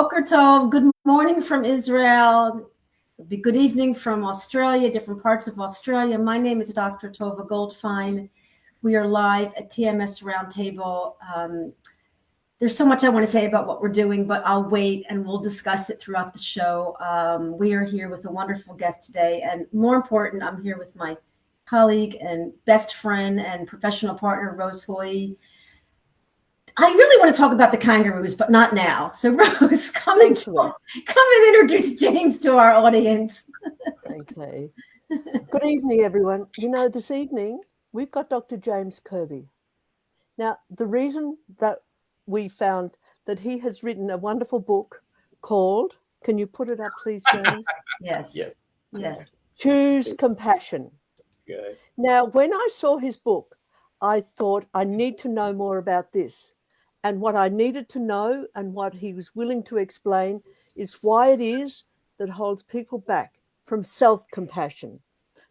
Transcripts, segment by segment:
Boker Tov, good morning from Israel. Good evening from Australia, different parts of Australia. My name is Dr. Tova Goldfein. We are live at TMS Roundtable. There's so much I want to say about what we're doing, but I'll wait and we'll discuss it throughout the show. We are here with a wonderful guest today, and more important, I'm here with my colleague and best friend and professional partner, Rose Hoy. I really want to talk about the kangaroos, but not now. So Rose, come and introduce James to our audience. Okay. Good evening, everyone. You know, this evening we've got Dr. James Kirby. Now, the reason that we found that he has written a wonderful book called, can you put it up, please, James? Yes. Yes. Choose Compassion. Good. Now, when I saw his book, I thought I need to know more about this. And what I needed to know and what he was willing to explain is why it is that holds people back from self-compassion.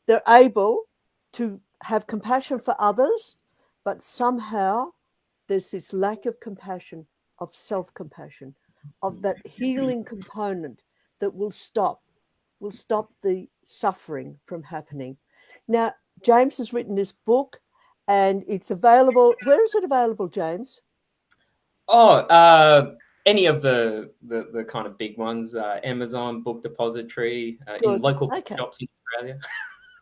They're able to have compassion for others, but somehow there's this lack of compassion, of self-compassion, of that healing component that will stop the suffering from happening. Now, James has written this book and it's available. Where is it available, James? Any of the kind of big ones, Amazon, Book Depository, in local shops in Australia.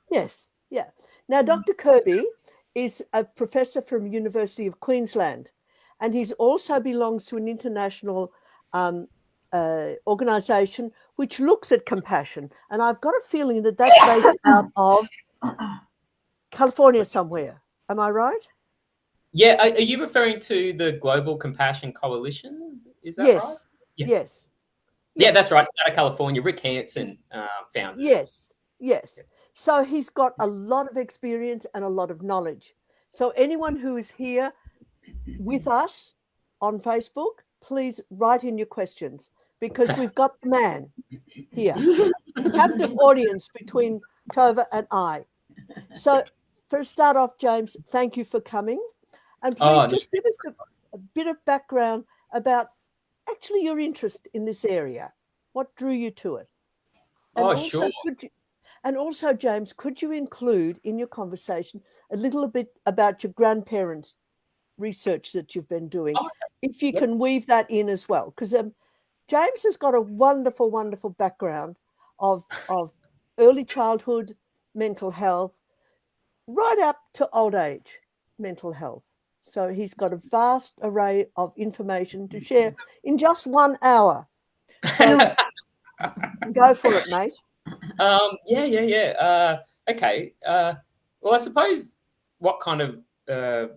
Yes, yeah. Now, Dr. Kirby is a professor from University of Queensland, and he's also belongs to an international organisation which looks at compassion. And I've got a feeling that that's based out of California somewhere. Am I right? Yeah, are you referring to the Global Compassion Coalition? Is that right? Yes. Yeah, that's right. Out of California, Rick Hansen founded. Yes. So he's got a lot of experience and a lot of knowledge. So anyone who is here with us on Facebook, please write in your questions because we've got the man here, captive audience between Tova and I. So for a start off, James, thank you for coming. And please just give us a bit of background about actually your interest in this area. What drew you to it? And sure. And also, James, could you include in your conversation a little bit about your grandparents' research that you've been doing, if you can weave that in as well? Because James has got a wonderful, wonderful background of early childhood mental health right up to old age mental health. So he's got a vast array of information to share in just 1 hour. So go for it, mate. Okay. Well, I suppose what kind of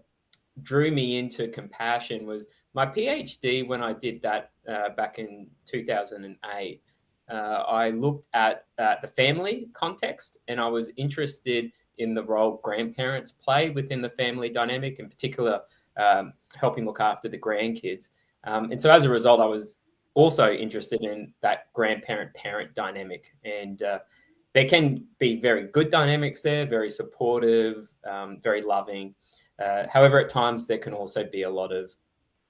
drew me into compassion was my PhD. When I did that back in 2008, I looked at the family context, and I was interested in the role grandparents play within the family dynamic, in particular, helping look after the grandkids. And so as a result, I was also interested in that grandparent-parent dynamic. And there can be very good dynamics there, very supportive, very loving. However, at times there can also be a lot of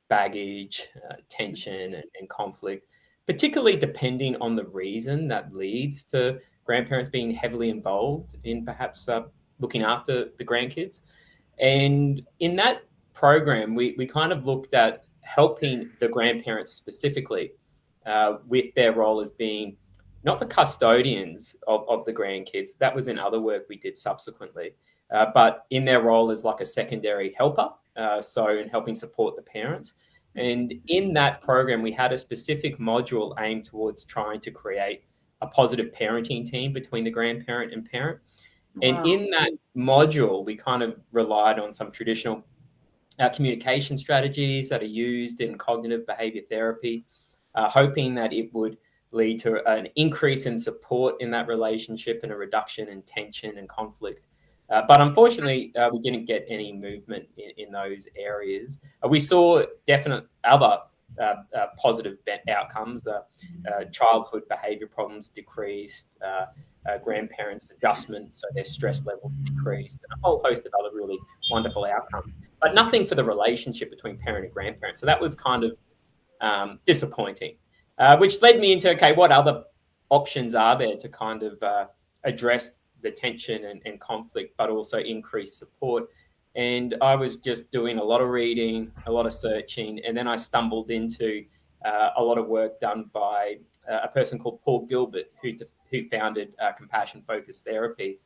baggage, tension and conflict, particularly depending on the reason that leads to grandparents being heavily involved in perhaps looking after the grandkids. And in that program, we kind of looked at helping the grandparents specifically with their role as being not the custodians of the grandkids. That was in other work we did subsequently, but in their role as like a secondary helper, so in helping support the parents. And in that program, we had a specific module aimed towards trying to create a positive parenting team between the grandparent and parent. And in that module, we kind of relied on some traditional communication strategies that are used in cognitive behavior therapy, hoping that it would lead to an increase in support in that relationship and a reduction in tension and conflict. But unfortunately, we didn't get any movement in those areas. We saw definite other positive outcomes. Childhood behavior problems decreased, grandparents' adjustment, so their stress levels decreased, and a whole host of other really wonderful outcomes. But nothing for the relationship between parent and grandparent. So that was kind of disappointing. which led me into, okay, what other options are there to kind of address the tension and conflict, but also increase support. And I was just doing a lot of reading, a lot of searching, and then I stumbled into a lot of work done by a person called Paul Gilbert, who founded compassion-focused therapy.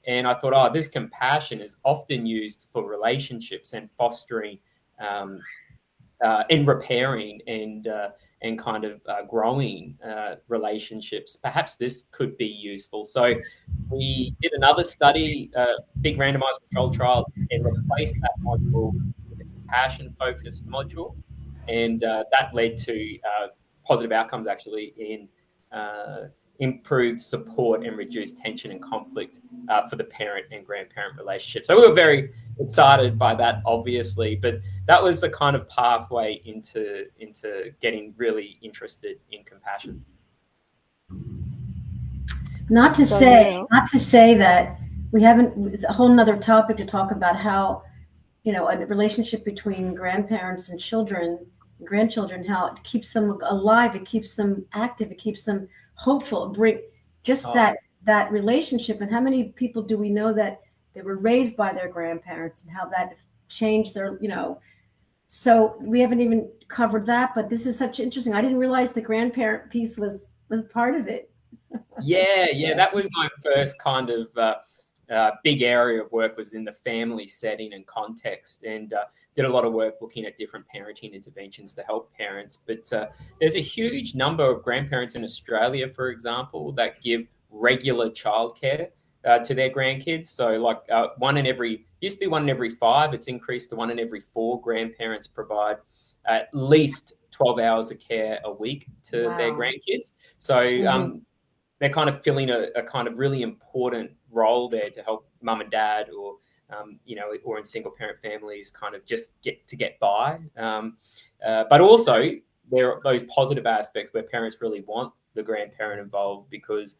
And I thought, oh, this compassion is often used for relationships and fostering and repairing and kind of growing relationships. Perhaps this could be useful. So we did another study, big randomized control trial, and replaced that module with a compassion-focused module. And that led to positive outcomes, actually, in improved support and reduced tension and conflict for the parent and grandparent relationship. So we were very excited by that, obviously, but that was the kind of pathway into getting really interested in compassion. Not to say that we haven't, it's a whole nother topic to talk about how, you know, a relationship between grandparents and children, grandchildren, how it keeps them alive, it keeps them active, it keeps them hopeful, that relationship. And how many people do we know that they were raised by their grandparents and how that changed their, you know, so we haven't even covered that, but this is such interesting. I didn't realize the grandparent piece was part of it. Yeah, that was my first kind of big area of work, was in the family setting and context, and did a lot of work looking at different parenting interventions to help parents. But there's a huge number of grandparents in Australia, for example, that give regular childcare to their grandkids. So like used to be 1 in every 5, it's increased to 1 in every 4 grandparents provide at least 12 hours of care a week to their grandkids. So they're kind of filling a kind of really important role there to help mum and dad, or or in single parent families, kind of just get by. But also there are those positive aspects where parents really want the grandparent involved because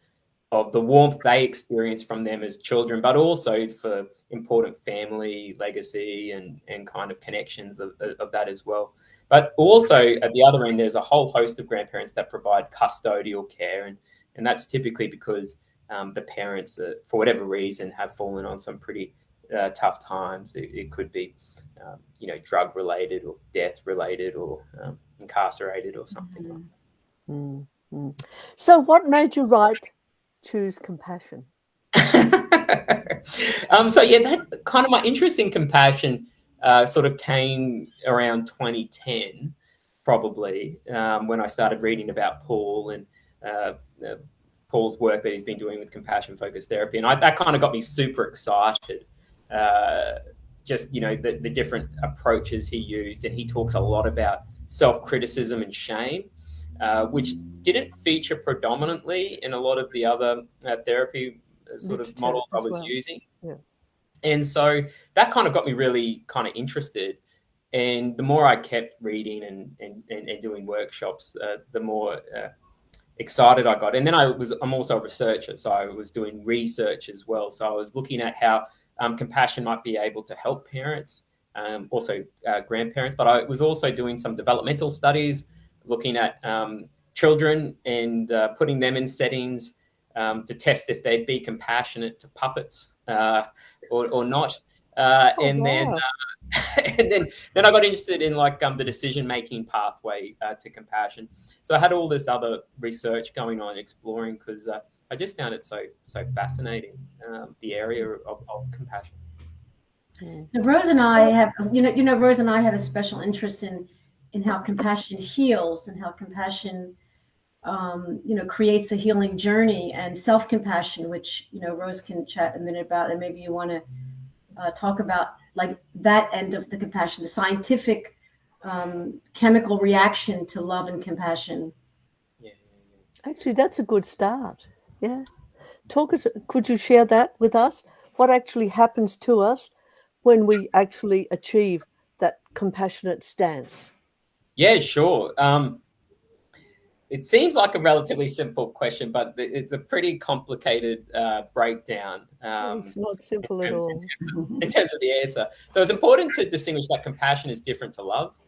of the warmth they experience from them as children, but also for important family legacy and kind of connections of that as well. But also at the other end, there's a whole host of grandparents that provide custodial care, and that's typically because the parents, for whatever reason, have fallen on some pretty tough times. It could be, drug related or death related or incarcerated or something like that. Mm-hmm. So what made you choose compassion? That kind of my interest in compassion sort of came around 2010, probably, when I started reading about Paul and Paul's work that he's been doing with compassion-focused therapy. And that kind of got me super excited. Just, the different approaches he used. And he talks a lot about self-criticism and shame, which didn't feature predominantly in a lot of the other therapy sort of models I was using. Yeah. And so that kind of got me really kind of interested. And the more I kept reading and doing workshops, the more excited I got. And then I'm also a researcher, so I was doing research as well. So I was looking at how compassion might be able to help parents, also grandparents, but I was also doing some developmental studies, looking at children and putting them in settings to test if they'd be compassionate to puppets or not. And then I got interested in the decision-making pathway to compassion. So I had all this other research going on, exploring, because I just found it so fascinating, the area of compassion. So Rose and I have, Rose and I have a special interest in how compassion heals and how compassion, creates a healing journey, and self-compassion, which, Rose can chat a minute about, and maybe you want to talk about that end of the compassion, the scientific chemical reaction to love and compassion. Yeah. Actually, that's a good start. Yeah. Could you share that with us? What actually happens to us when we actually achieve that compassionate stance? Yeah, sure. It seems like a relatively simple question, but it's a pretty complicated breakdown. It's not simple at all. In terms of the answer. So it's important to distinguish that compassion is different to love.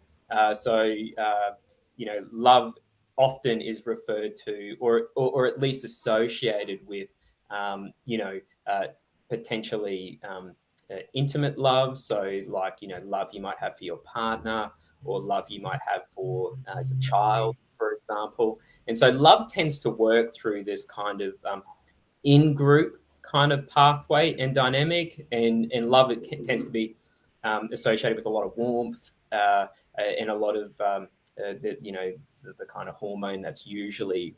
Love often is referred to, or at least associated with, potentially intimate love. So like, love you might have for your partner, or love you might have for your child, for example. And so love tends to work through this kind of in-group kind of pathway and dynamic, and love tends to be associated with a lot of warmth and a lot of the kind of hormone that's usually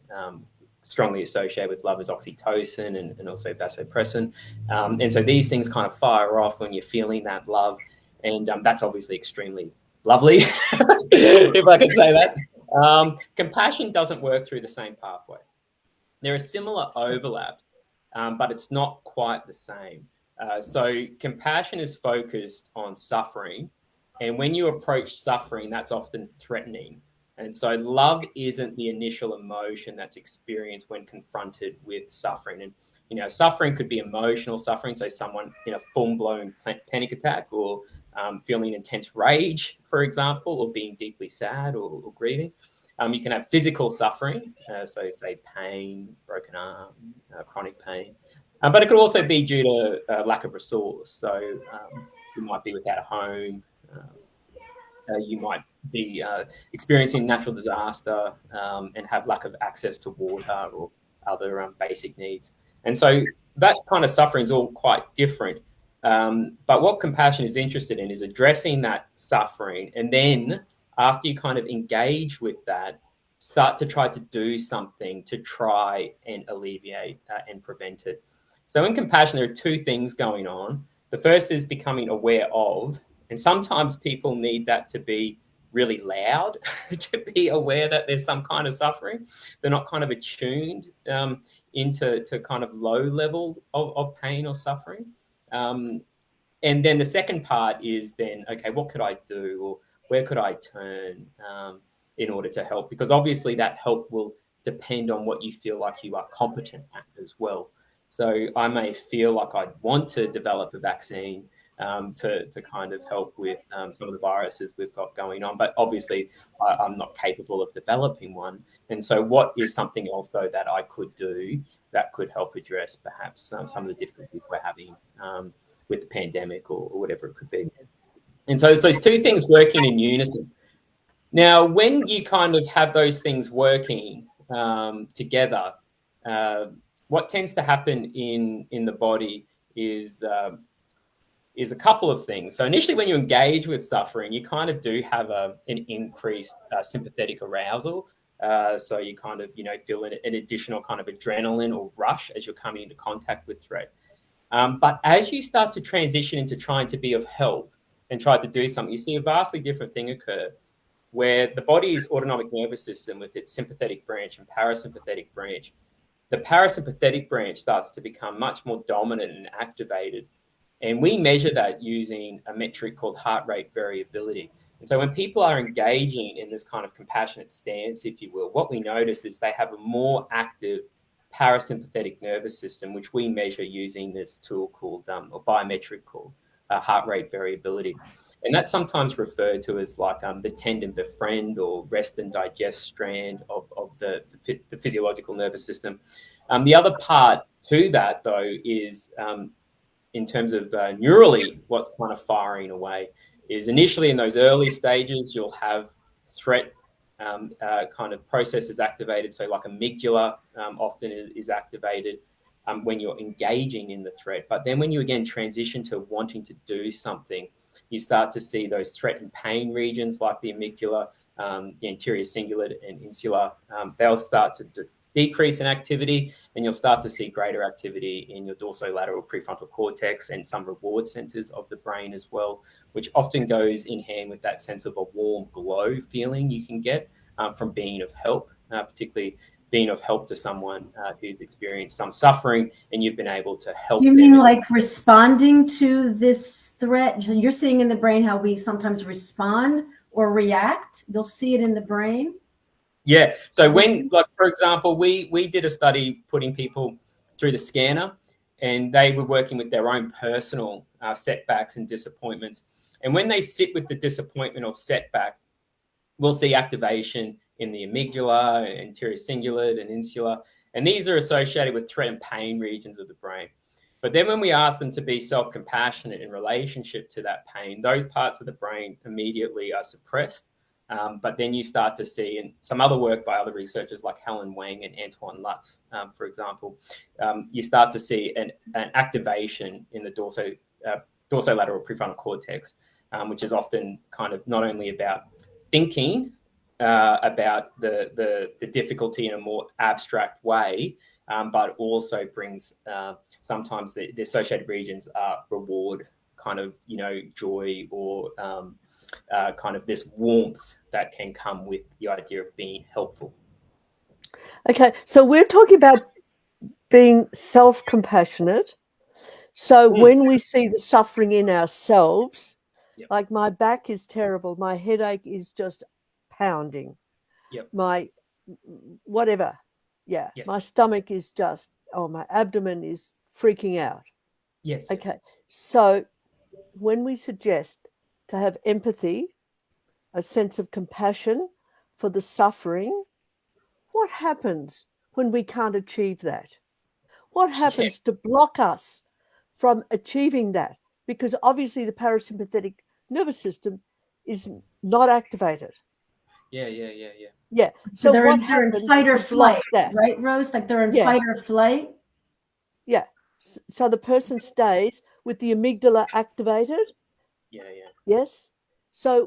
strongly associated with love is oxytocin and also vasopressin. And so these things kind of fire off when you're feeling that love. And that's obviously extremely lovely, if I could say that. Compassion doesn't work through the same pathway. There are similar overlaps, but it's not quite the same. So compassion is focused on suffering. And when you approach suffering, that's often threatening. And so love isn't the initial emotion that's experienced when confronted with suffering. And, suffering could be emotional suffering. So someone in a full-blown panic attack, or feeling intense rage, for example, or being deeply sad or grieving. You can have physical suffering, so say pain, broken arm, chronic pain. But it could also be due to lack of resource. So you might be without a home. You might be experiencing natural disaster and have lack of access to water or other basic needs. And so that kind of suffering is all quite different. But what compassion is interested in is addressing that suffering, and then after you kind of engage with that, start to try to do something to try and alleviate and prevent it. So in compassion, there are two things going on. The first is becoming aware of, and sometimes people need that to be really loud to be aware that there's some kind of suffering. They're not kind of attuned into kind of low levels of pain or suffering. And then the second part is then, okay, what could I do, or where could I turn in order to help? Because obviously that help will depend on what you feel like you are competent at as well. So I may feel like I'd want to develop a vaccine to kind of help with some of the viruses we've got going on. But obviously I'm not capable of developing one. And so what is something else, though, that I could do that could help address perhaps some of the difficulties we're having with the pandemic or whatever it could be? And so it's those two things working in unison. Now, when you kind of have those things working together, what tends to happen in the body is a couple of things. So initially, when you engage with suffering, you kind of do have an increased sympathetic arousal. So you kind of, feel an additional kind of adrenaline or rush as you're coming into contact with threat. But as you start to transition into trying to be of help and try to do something, you see a vastly different thing occur, where the body's autonomic nervous system with its sympathetic branch and parasympathetic branch, the parasympathetic branch starts to become much more dominant and activated. And we measure that using a metric called heart rate variability. And so when people are engaging in this kind of compassionate stance, if you will, what we notice is they have a more active parasympathetic nervous system, which we measure using this tool called, or biometric called heart rate variability. And that's sometimes referred to as like the tend and befriend or rest and digest strand of the physiological nervous system. The other part to that, though, is in terms of neurally, what's kind of firing away is initially in those early stages, you'll have threat kind of processes activated. So like amygdala often is activated when you're engaging in the threat. But then when you again transition to wanting to do something, you start to see those threat and pain regions like the amygdala, the anterior cingulate and insula, they'll start to decrease in activity, and you'll start to see greater activity in your dorsolateral prefrontal cortex and some reward centers of the brain as well, which often goes in hand with that sense of a warm glow feeling you can get from being of help, particularly being of help to someone who's experienced some suffering and you've been able to help them. Do you mean like responding to this threat? You're seeing in the brain how we sometimes respond or react. You'll see it in the brain. Yeah. So when, like, for example, we did a study putting people through the scanner, and they were working with their own personal setbacks and disappointments. And when they sit with the disappointment or setback, we'll see activation in the amygdala, anterior cingulate, and insula. And these are associated with threat and pain regions of the brain. But then when we ask them to be self-compassionate in relationship to that pain, those parts of the brain immediately are suppressed. But then you start to see, in some other work by other researchers like Helen Wang and Antoine Lutz, for example, you start to see an activation in the dorsolateral prefrontal cortex, which is often kind of not only about thinking about the difficulty in a more abstract way, but also brings sometimes the associated regions are reward, kind of, joy, or kind of this warmth that can come with the idea of being helpful. Okay, so we're talking about being self-compassionate. So when we see the suffering in ourselves, Yep. like my back is terrible, my headache is just pounding, Yep. my whatever, Yes. my stomach is just, my abdomen is freaking out. Yes. Okay, so when we suggest to have empathy, a sense of compassion for the suffering, what happens when we can't achieve that? What happens to block us from achieving that? Because obviously the parasympathetic nervous system is not activated. Yeah. So they're what in happens fight or to block flight, that? right, Rose? Like they're in Yes. fight or flight. Yeah. So the person stays with the amygdala activated. Yeah. Yes. So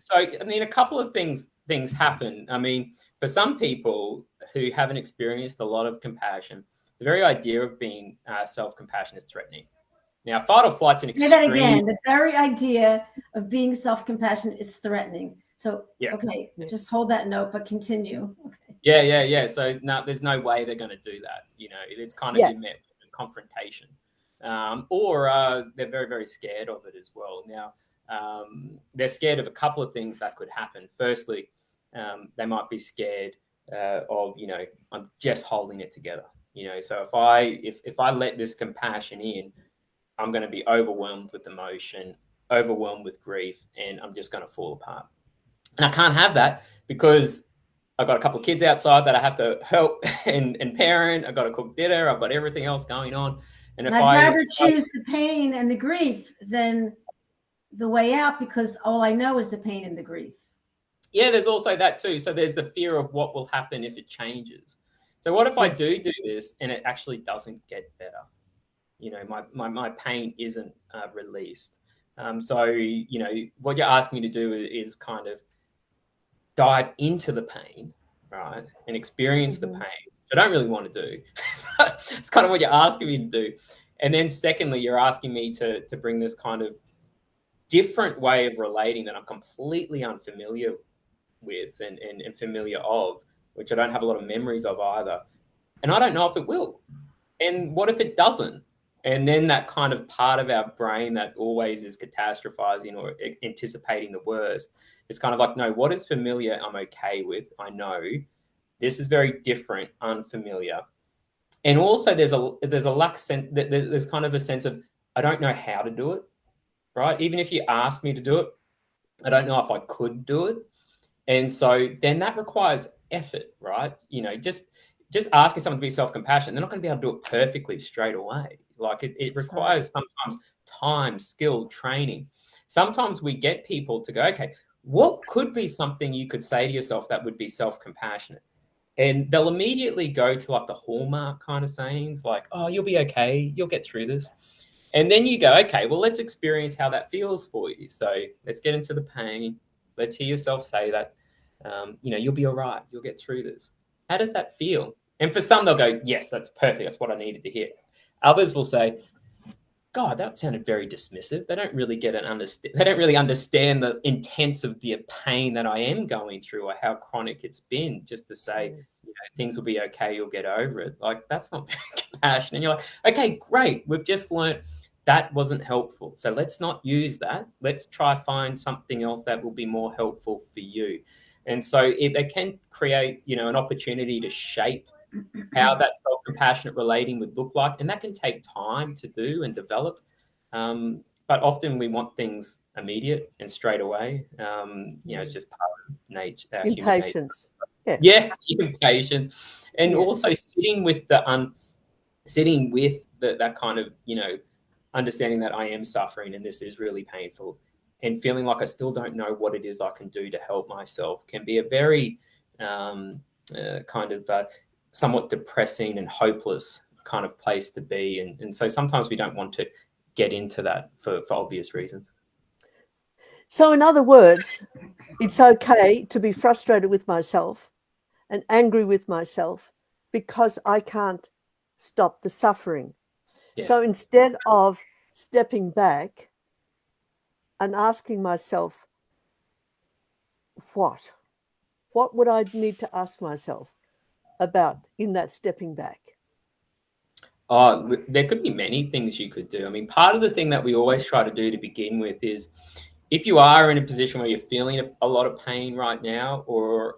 So I mean, a couple of things happen. I mean, for some people who haven't experienced a lot of compassion, the very idea of being self-compassionate is threatening. Now, fight or flight's an extreme. Say that again. The very idea of being self-compassionate is threatening. So, okay, just hold that note, but continue. Okay. Yeah. So no, there's no way they're going to do that. It's kind of you met with a confrontation, or they're very, very scared of it as well. Now, they're scared of a couple of things that could happen. Firstly, they might be scared of, I'm just holding it together. So if I let this compassion in, I'm going to be overwhelmed with emotion, overwhelmed with grief, and I'm just going to fall apart. And I can't have that because I've got a couple of kids outside that I have to help and parent. I've got to cook dinner. I've got everything else going on. And I'd rather choose the pain and the grief than the way out, because all I know is the pain and the grief. Yeah, there's also that too. So there's the fear of what will happen if it changes. So what if I do this and it actually doesn't get better? My pain isn't released. So what you're asking me to do is kind of dive into the pain, right, and experience the pain, which I don't really want to do. It's kind of what you're asking me to do. And then secondly, you're asking me to bring this kind of different way of relating that I'm completely unfamiliar with and familiar of, which I don't have a lot of memories of either. And I don't know if it will. And what if it doesn't? And then that kind of part of our brain that always is catastrophizing or anticipating the worst, it's kind of like, no, what is familiar, I'm okay with. I know this is very different, unfamiliar. And also there's kind of a sense of, I don't know how to do it, right? Even if you ask me to do it, I don't know if I could do it. And so then that requires effort, right? Just asking someone to be self-compassionate, they're not going to be able to do it perfectly straight away. Like it requires sometimes time, skill, training. Sometimes we get people to go, okay, what could be something you could say to yourself that would be self-compassionate? And they'll immediately go to like the hallmark kind of sayings like, oh, you'll be okay, you'll get through this. And then you go, okay, well, let's experience how that feels for you. So let's get into the pain. Let's hear yourself say that, you'll be all right. You'll get through this. How does that feel? And for some, they'll go, yes, that's perfect. That's what I needed to hear. Others will say, God, that sounded very dismissive. They don't really they don't really understand the intensity of pain that I am going through or how chronic it's been, just to say, things will be okay. You'll get over it. Like, that's not very compassionate. And you're like, okay, great. We've just learned that wasn't helpful. So let's not use that. Let's try find something else that will be more helpful for you. And so they can create, an opportunity to shape how that self-compassionate relating would look like. And that can take time to do and develop. But often we want things immediate and straight away. It's just part of nature, human nature. Impatience. Yeah, impatience, and also sitting with that kind of, understanding that I am suffering and this is really painful, and feeling like I still don't know what it is I can do to help myself can be a very somewhat depressing and hopeless kind of place to be. And so sometimes we don't want to get into that for obvious reasons. So in other words, it's okay to be frustrated with myself and angry with myself because I can't stop the suffering. Yeah. So instead of stepping back and asking myself, what would I need to ask myself about in that stepping back? Oh, there could be many things you could do. I mean, part of the thing that we always try to do to begin with is, if you are in a position where you're feeling a lot of pain right now, or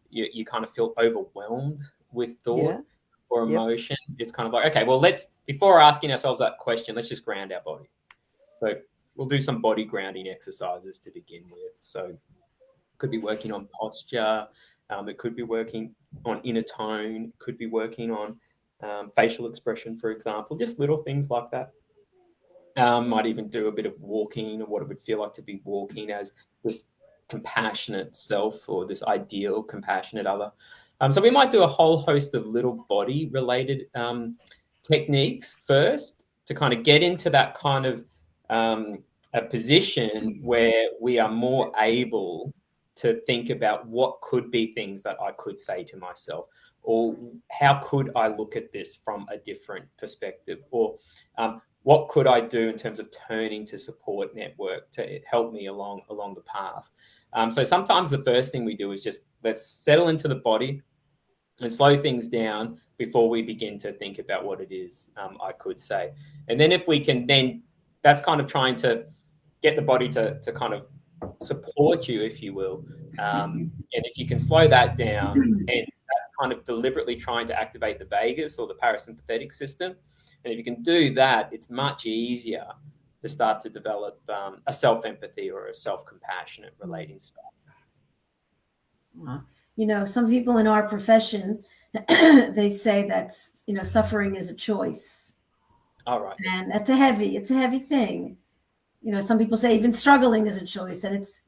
you kind of feel overwhelmed with thought or emotion, it's kind of like, okay, well, before asking ourselves that question, let's just ground our body. So we'll do some body grounding exercises to begin with. So it could be working on posture. It could be working on inner tone. It could be working on facial expression, for example, just little things like that. Might even do a bit of walking, or what it would feel like to be walking as this compassionate self, or this ideal compassionate other. So we might do a whole host of little body related techniques first to kind of get into that kind of a position where we are more able to think about what could be things that I could say to myself, or how could I look at this from a different perspective, or what could I do in terms of turning to support network to help me along the path. So sometimes the first thing we do is just let's settle into the body and slow things down before we begin to think about what it is I could say. And then if we can, then that's kind of trying to get the body to kind of support you, if you will. And if you can slow that down and kind of deliberately trying to activate the vagus or the parasympathetic system, and if you can do that, it's much easier to start to develop a self-empathy or a self-compassionate relating style. Some people in our profession, they say that, suffering is a choice. All right. And it's a heavy thing. Some people say even struggling is a choice. And it's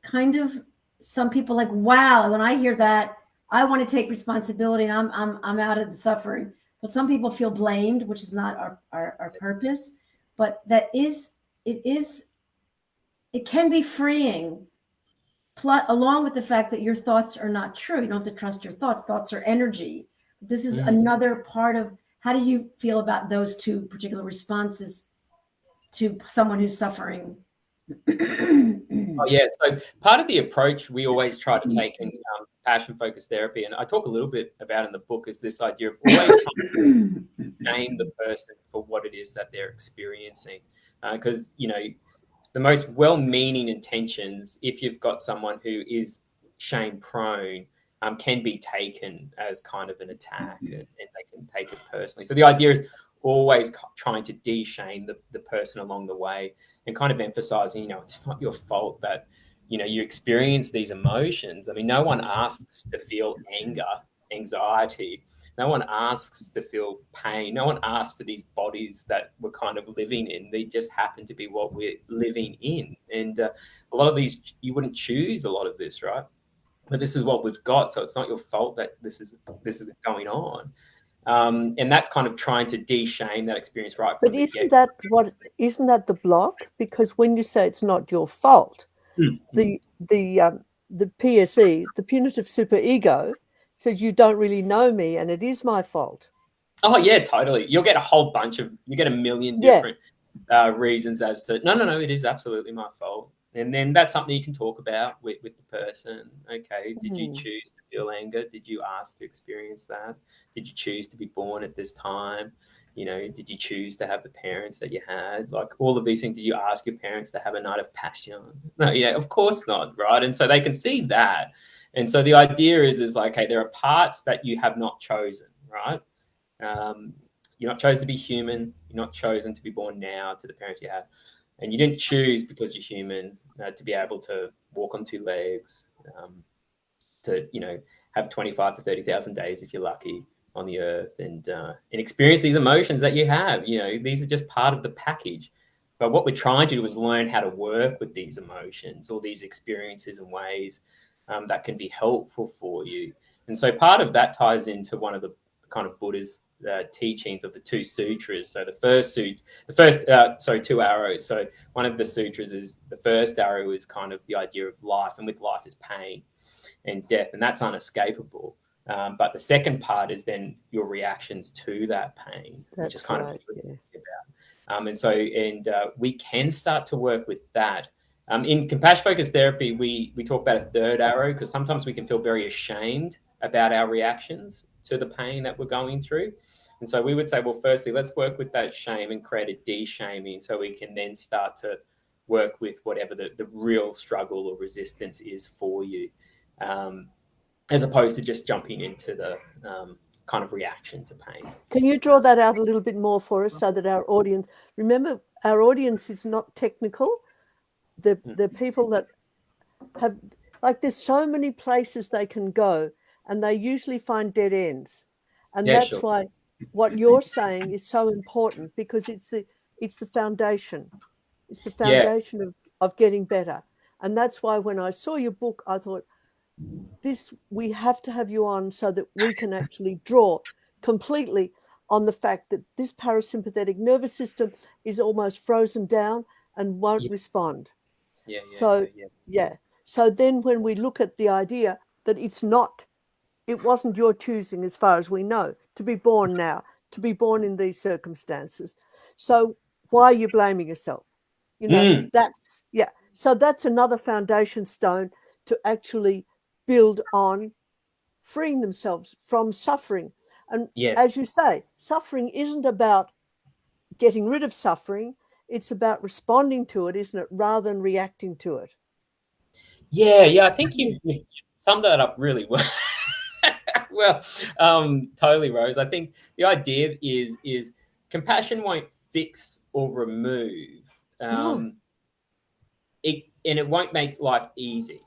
kind of, some people like, wow, when I hear that, I want to take responsibility and I'm out of the suffering. But some people feel blamed, which is not our purpose. But it can be freeing, along with the fact that your thoughts are not true. You don't have to trust your thoughts. Thoughts are energy. This is another part of, how do you feel about those two particular responses to someone who's suffering? Oh, yeah. So part of the approach we always try to take in passion-focused therapy, and I talk a little bit about in the book, is this idea of always trying to shame the person for what it is that they're experiencing. Because, the most well-meaning intentions, if you've got someone who is shame-prone, can be taken as kind of an attack, and they can take it personally. So the idea is always trying to de-shame the person along the way, and kind of emphasizing, it's not your fault that, you experience these emotions. I mean, no one asks to feel anger, anxiety. No one asks to feel pain. No one asks for these bodies that we're kind of living in. They just happen to be what we're living in. And a lot of these, you wouldn't choose a lot of this, right? But this is what we've got. So it's not your fault that this is going on. And that's kind of trying to de-shame that experience, right? But isn't that the block? Because when you say it's not your fault, the PSE, the punitive superego, says you don't really know me and it is my fault. Oh yeah, totally. You get a million different reasons as to no, it is absolutely my fault. And then that's something you can talk about with the person. Okay, did you choose to feel anger? Did you ask to experience that? Did you choose to be born at this time? Did you choose to have the parents that you had? Like all of these things, did you ask your parents to have a night of passion? No, of course not, right? And so they can see that. And so the idea is like, hey, there are parts that you have not chosen, right? You're not chosen to be human. You're not chosen to be born now to the parents you have. And you didn't choose, because you're human, to be able to walk on two legs, to, you know, have 25 to 30,000 days if you're lucky on the earth, and experience these emotions that you have. You know, these are just part of the package. But what we're trying to do is learn how to work with these emotions, or these experiences, in ways that can be helpful for you. And so part of that ties into one of the kind of Buddha's teachings of the two sutras. So two arrows. So one of the sutras is, the first arrow is kind of the idea of life, and with life is pain and death, and that's unescapable. But the second part is then your reactions to that pain, which is kind of about. And we can start to work with that. In compassion-focused therapy, we talk about a third arrow, because sometimes we can feel very ashamed about our reactions to the pain that we're going through. And so we would say, well, firstly, let's work with that shame and create a de-shaming, so we can then start to work with whatever the real struggle or resistance is for you, as opposed to just jumping into the kind of reaction to pain. Can you draw that out a little bit more for us, so that our audience, remember, our audience is not technical. The people that have, like, there's so many places they can go, and they usually find dead ends. And that's why what you're saying is so important, because it's the foundation. It's the foundation of getting better. And that's why when I saw your book, I thought, we have to have you on, so that we can actually draw completely on the fact that this parasympathetic nervous system is almost frozen down and won't respond. So then when we look at the idea that it wasn't your choosing, as far as we know, to be born now, to be born in these circumstances. So why are you blaming yourself? You know, so that's another foundation stone to actually build on freeing themselves from suffering. And as you say, suffering isn't about getting rid of suffering. It's about responding to it, isn't it, rather than reacting to it. I think you summed that up really well. Well, totally, Rose. I think the idea is compassion won't fix or remove. It won't make life easy.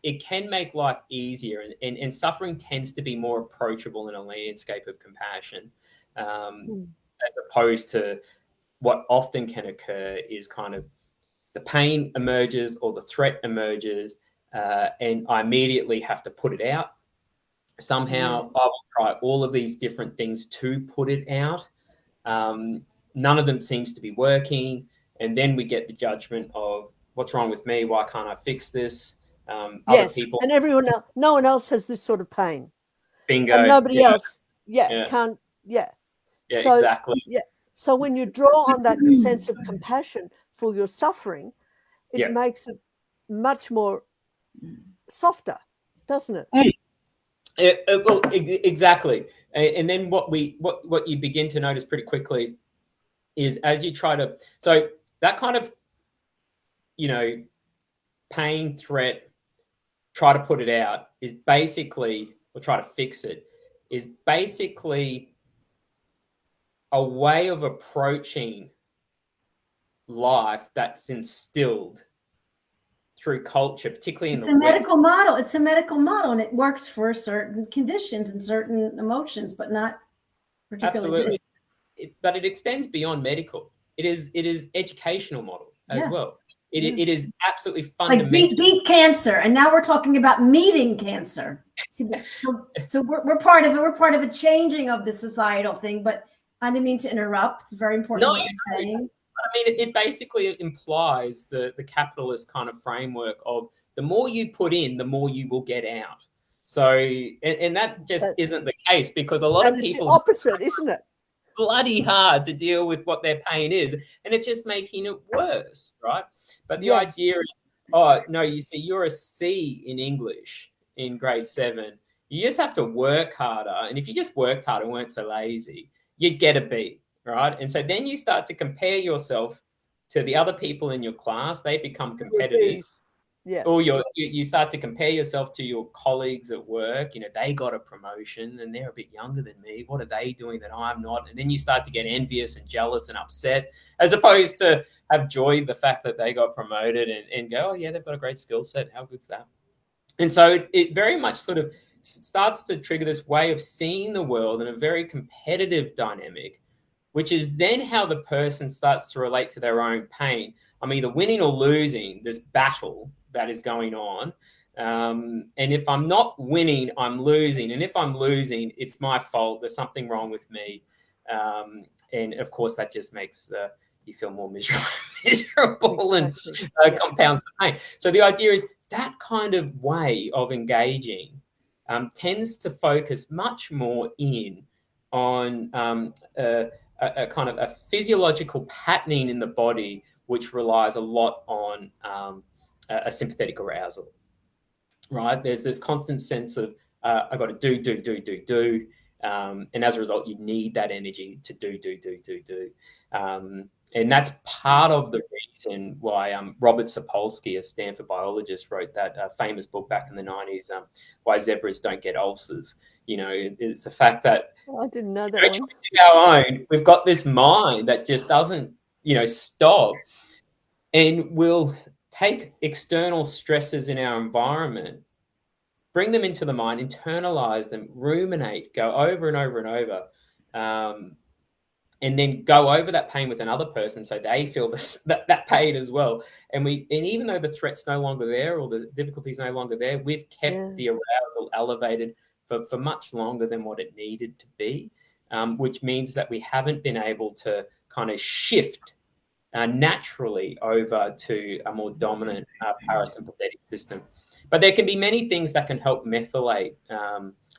It can make life easier, and suffering tends to be more approachable in a landscape of compassion, as opposed to what often can occur is kind of the pain emerges or the threat emerges, and I immediately have to put it out. Somehow I will try all of these different things to put it out. None of them seems to be working. And then we get the judgment of, what's wrong with me? Why can't I fix this? Other people, and everyone else, no one else has this sort of pain. Bingo. And nobody else can't. So, exactly. So when you draw on that sense of compassion for your suffering, it makes it much more softer, doesn't it? Well, exactly. And then what you begin to notice pretty quickly is, as you try to, so that kind of, you know, pain, threat, try to put it out is basically, or try to fix it, is basically a way of approaching life that's instilled through culture, particularly it's a medical model. It's a medical model, and it works for certain conditions and certain emotions, but not particularly. Absolutely. But it extends beyond medical. It is educational model as well. It is absolutely fundamental. Like beat cancer, and now we're talking about meeting cancer. So we're part of it. We're part of a changing of the societal thing. But I didn't mean to interrupt. It's very important what you're saying. I mean, it basically implies the capitalist kind of framework of the more you put in, the more you will get out. So, and that just isn't the case, because a lot of people, it's the opposite, isn't it? Bloody hard to deal with what their pain is, and it's just making it worse, right? But the idea is, oh no, you see, you're a C in English in grade 7. You just have to work harder, and if you just worked harder and weren't so lazy, you'd get a B, right? And so then you start to compare yourself to the other people in your class. They become competitors. Yeah. Or you start to compare yourself to your colleagues at work. You know, they got a promotion and they're a bit younger than me. What are they doing that I'm not? And then you start to get envious and jealous and upset, as opposed to have joy the fact that they got promoted and go, oh yeah, they've got a great skill set. How good's that? And so it very much sort of starts to trigger this way of seeing the world in a very competitive dynamic, which is then how the person starts to relate to their own pain. I'm either winning or losing this battle that is going on. And if I'm not winning, I'm losing. And if I'm losing, it's my fault. There's something wrong with me. And of course, that just makes you feel more miserable and compounds the pain. So the idea is that kind of way of engaging tends to focus much more in on a kind of a physiological patterning in the body, which relies a lot on a sympathetic arousal, right? There's this constant sense of I've got to do. And as a result, you need that energy to do. And that's part of the reason why Robert Sapolsky, a Stanford biologist, wrote that famous book back in the 90s, Why Zebras Don't Get Ulcers. You know, it's the fact that I didn't know that one. Our own, we've got this mind that just doesn't, stop, and will take external stresses in our environment, bring them into the mind, internalize them, ruminate, go over and over and over, and then go over that pain with another person so they feel that pain as well. And even though the threat's no longer there or the difficulty's no longer there, we've kept the arousal elevated for much longer than what it needed to be, which means that we haven't been able to kind of shift naturally over to a more dominant parasympathetic system. But there can be many things that can help methylate,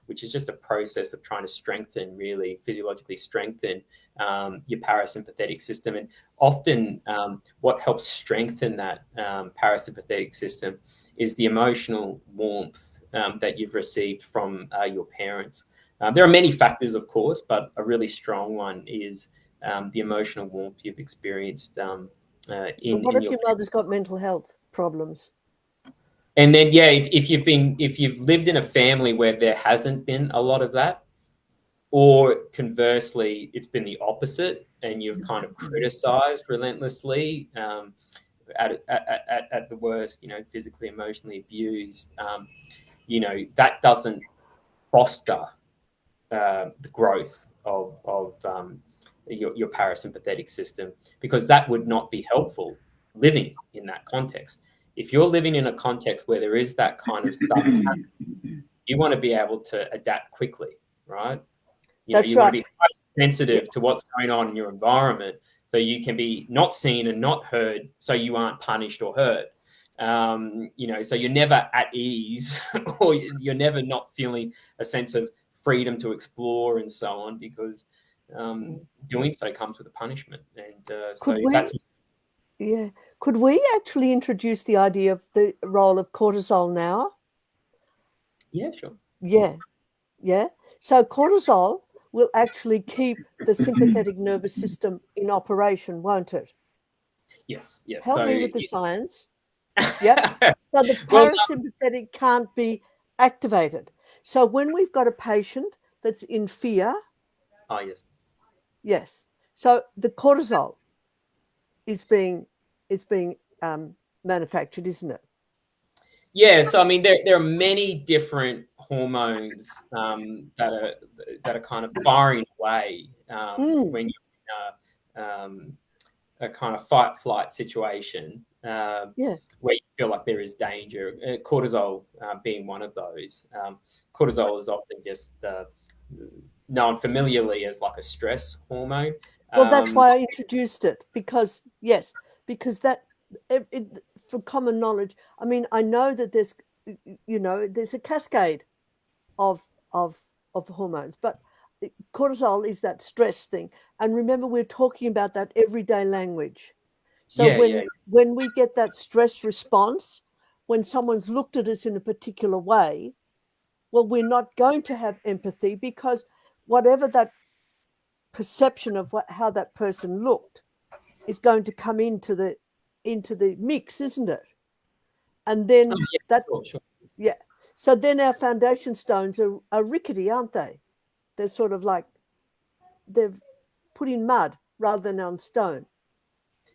which is just a process of trying to strengthen, really physiologically strengthen your parasympathetic system. And often what helps strengthen that parasympathetic system is the emotional warmth that you've received from your parents. There are many factors, of course, but a really strong one is the emotional warmth you've experienced in what if your mother's got mental health problems? And then, if you've lived in a family where there hasn't been a lot of that, or conversely, it's been the opposite, and you've kind of criticized relentlessly, at the worst, physically, emotionally abused, that doesn't foster the growth of your parasympathetic system, because that would not be helpful living in that context. If you're living in a context where there is that kind of stuff, you want to be able to adapt quickly, right? You want to be quite sensitive to what's going on in your environment, so you can be not seen and not heard, so you aren't punished or hurt. So you're never at ease, or you're never not feeling a sense of freedom to explore and so on, because doing so comes with a punishment. And could we actually introduce the idea of the role of cortisol now? Yeah, sure. Yeah. So cortisol will actually keep the sympathetic nervous system in operation, won't it? Yes. Help me with the science. Yep. So the parasympathetic can't be activated. So when we've got a patient that's in fear. Oh, yes. Yes. So the cortisol is being manufactured, isn't it? Yeah. So I mean, there are many different hormones that are kind of firing away when you're in a kind of fight-flight situation, where you feel like there is danger. Cortisol being one of those. Cortisol is often just known familiarly as like a stress hormone. Well, that's why I introduced it, because that, for common knowledge, I mean, I know that there's a cascade of hormones, but cortisol is that stress thing. And remember, we're talking about that everyday language. So when we get that stress response, when someone's looked at us in a particular way, well, we're not going to have empathy, because whatever that perception of how that person looked is going to come into the mix, isn't it? And then Sure. yeah. So then our foundation stones are rickety, aren't they? They're sort of like they're put in mud rather than on stone.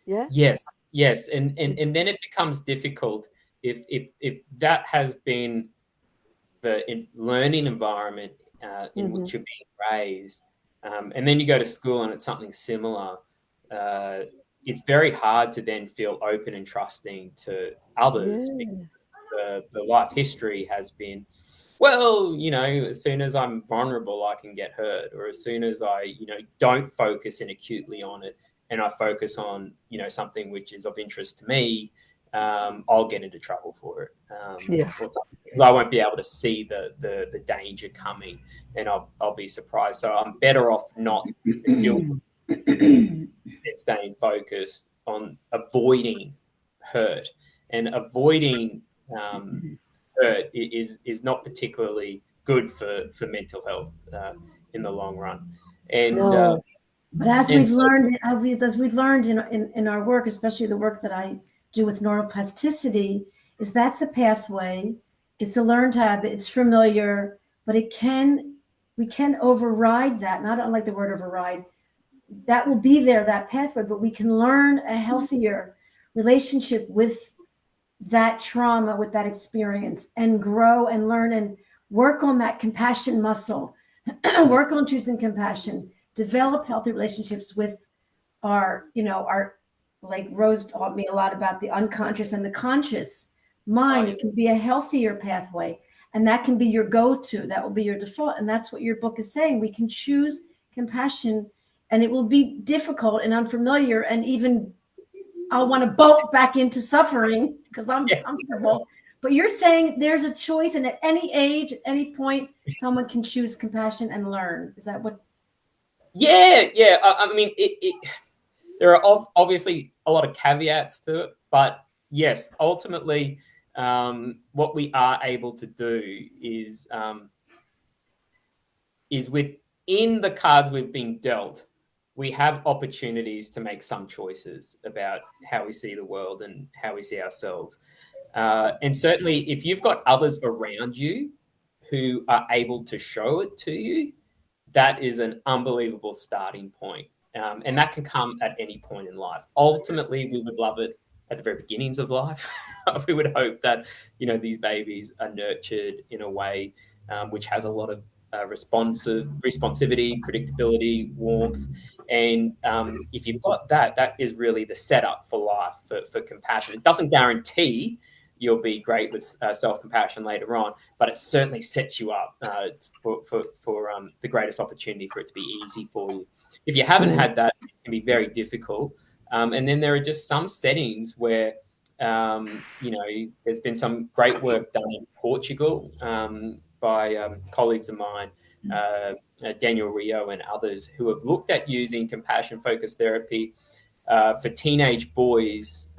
Yeah. Yes, and then it becomes difficult if that has been the learning environment in which you're being raised, and then you go to school and it's something similar. It's very hard to then feel open and trusting to others because the life history has been, well, as soon as I'm vulnerable, I can get hurt, or as soon as I, don't focus in acutely on it and I focus on, something which is of interest to me, I'll get into trouble for it. Or something. I won't be able to see the danger coming, and I'll be surprised. So I'm better off not staying focused on avoiding hurt, and avoiding hurt is not particularly good for mental health in the long run. And but as we've learned in our work, especially the work that I do with neuroplasticity, is that's a pathway. It's a learned habit. It's familiar, but we can override that. Not unlike the word override. That will be there, that pathway, but we can learn a healthier relationship with that trauma, with that experience, and grow and learn and work on that compassion muscle, work on choosing compassion, develop healthy relationships with our, like Rose taught me a lot about the unconscious and the conscious mind. It can be a healthier pathway, and that can be your go-to. That will be your default. And that's what your book is saying. We can choose compassion, and it will be difficult and unfamiliar, and even I'll want to bolt back into suffering because I'm comfortable. But you're saying there's a choice, and at any age, at any point, someone can choose compassion and learn. Is that what? Yeah. I mean, there are obviously a lot of caveats to it, but yes, ultimately, what we are able to do is within the cards we've been dealt, we have opportunities to make some choices about how we see the world and how we see ourselves. And certainly, if you've got others around you who are able to show it to you, that is an unbelievable starting point. And that can come at any point in life. Ultimately, we would love it at the very beginnings of life. We would hope that, these babies are nurtured in a way which has a lot of responsivity, predictability, warmth. And if you've got that, that is really the setup for life, for compassion. It doesn't guarantee you'll be great with self-compassion later on, but it certainly sets you up for the greatest opportunity for it to be easy for you. If you haven't had that, it can be very difficult. And then there are just some settings where, there's been some great work done in Portugal by colleagues of mine, Daniel Rio and others, who have looked at using compassion-focused therapy for teenage boys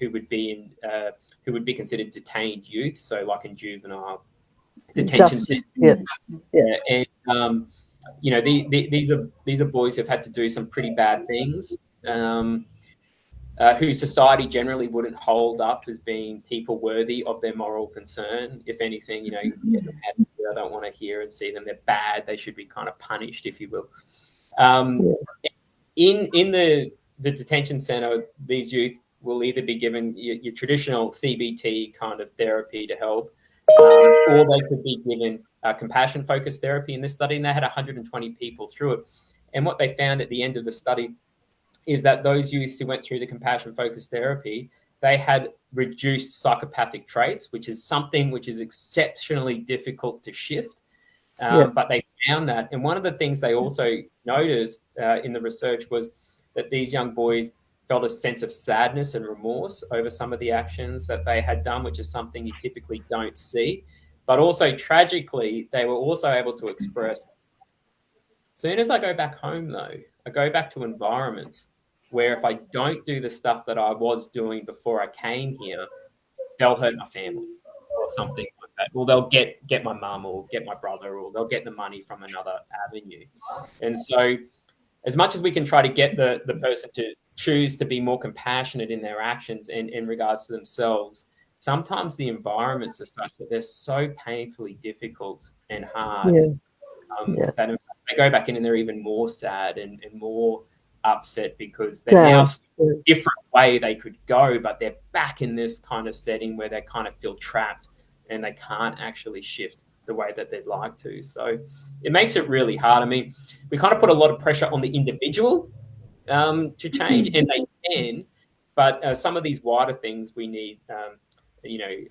who would be considered detained youth, so like in juvenile detention system. And these are boys who've had to do some pretty bad things, who society generally wouldn't hold up as being people worthy of their moral concern. If anything, get them out of here. I don't want to hear and see them. They're bad. They should be kind of punished, if you will. In the detention center, these youth will either be given your traditional CBT kind of therapy to help, or they could be given compassion-focused therapy in this study, and they had 120 people through it. And what they found at the end of the study is that those youths who went through the compassion-focused therapy, they had reduced psychopathic traits, which is something which is exceptionally difficult to shift. But they found that. And one of the things they also noticed in the research was that these young boys felt a sense of sadness and remorse over some of the actions that they had done, which is something you typically don't see. But also, tragically, they were also able to express, as soon as I go back home, though, I go back to environments where if I don't do the stuff that I was doing before I came here, they'll hurt my family or something like that. Or they'll get my mum or get my brother, or they'll get the money from another avenue. And so as much as we can try to get the person to choose to be more compassionate in their actions and in regards to themselves, sometimes the environments are such that they're so painfully difficult and hard that in fact they go back in and they're even more sad and more upset because they're now a different way they could go, but they're back in this kind of setting where they kind of feel trapped and they can't actually shift the way that they'd like to. So it makes it really hard. I mean, we kind of put a lot of pressure on the individual to change, and they can, but some of these wider things we need,